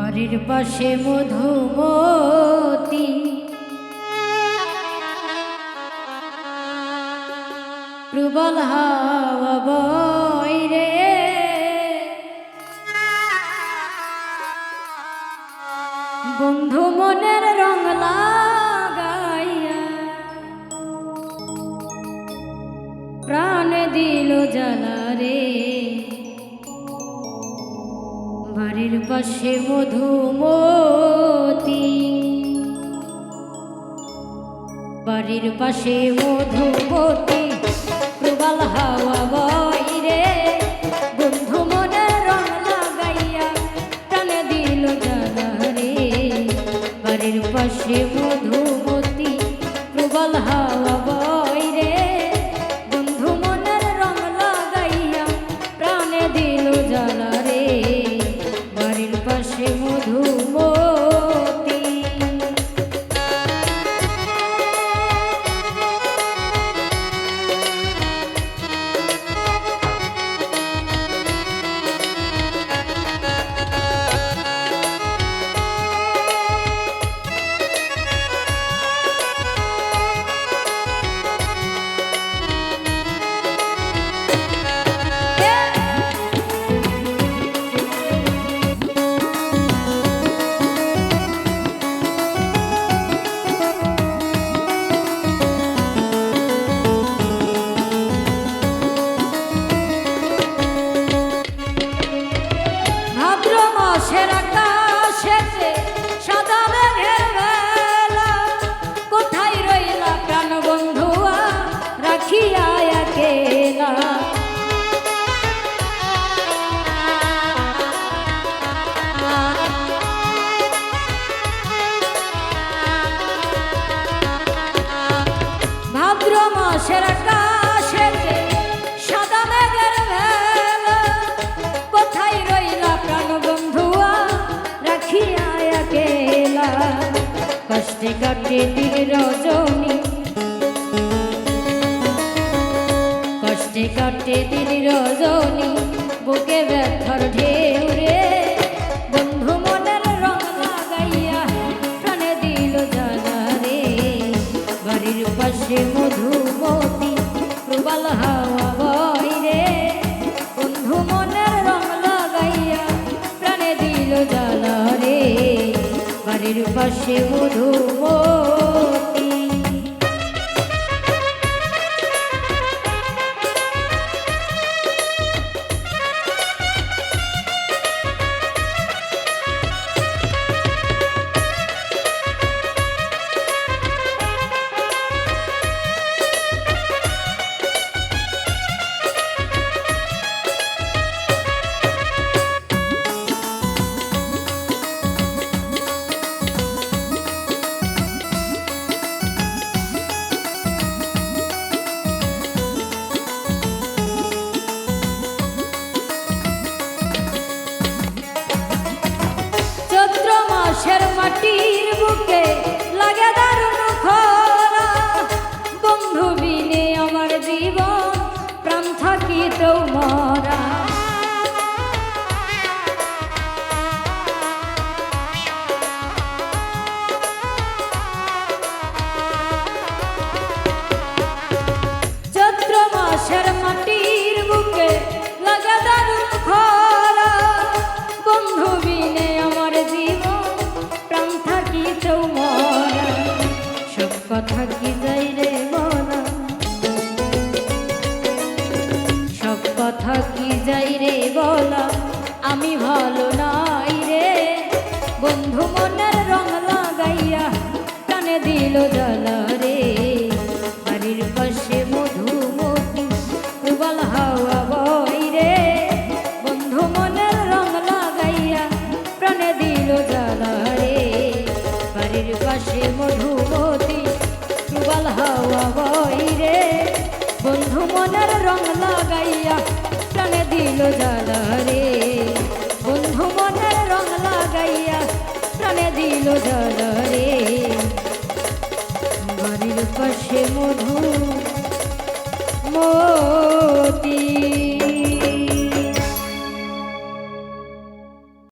বাড়ির পাশে মধুমতি প্রবল হাওয়া বয় রে, বন্ধু মনের রং লাগাইয়া প্রাণ দিল জ্বালা রে। বাড়ির পাশে মধুমতি, বাড়ির পাশে মধুমতি প্রবল হাওয়া বয় রে, বন্ধু মনের রং লাগাইয়া প্রাণ দিল জ্বালা রে। বাড়ির পাশে মধুমতি প্রবল হাওয়া বয় রে, বন্ধু মনের রং লাগাইয়া প্রাণ দিল জ্বালা রে। বাড়ির পাশে মধুমতি। মাসের আকাশেতে সাদা মেঘের বেলা, কোথায় রইলা প্রাণ বন্ধুয়া রাখিয়া একেলা। ভাদ্র মাসের আকাশেতে সাদা মেঘের বেলা, কোথায় রইলা প্রাণ বন্ধুয়া রাখিয়া একেলা। কষ্টে কাটে দিন রজনী, কষ্টে কাটে দিন রজনী, বুকে ব্যথার ঢেউ রে, বন্ধু মনের রং লাগাইয়া প্রাণে দিল জ্বালা রে। বাড়ির পাশে মধুমতি প্রবল হাওয়া বয় রে, বন্ধু মনের রং লাগাইয়া প্রাণে দিল জ্বালা রে। বাড়ির পাশে মধুমতি। মাসের মাটির বুকে লাগে দারুণ খরা, বন্ধু বিনে আমার জীবন প্রাণ থাকিতেও মরা। চৈত্র মাসের মাটির বুকে লাগে দারুণ খরা, বন্ধু বিনে আমার জীবন প্রাণ থাকিতেও মরা। সব কথা কি যাই রে বলা, সব কথা কি যাই রে বলা, আমি ভালো নাই রে, বন্ধু মনের রং লাগাইয়া প্রাণে দিল জ্বালা রে। বাড়ির পাশে মধুমতি প্রবল হাওয়া বয় রে, বন্ধু মনের রং লাগাইয়া প্রাণে দিল জ্বালা রে। বাড়ির পাশে মধুমতি প্রবল হাওয়া বয় রে, বন্ধু মনের রং লাগাইয়া প্রাণে দিল জ্বালা রে। বন্ধু মনের রং লাগাইয়া প্রাণে দিল জ্বালা রে। বাড়ির পাশে মধু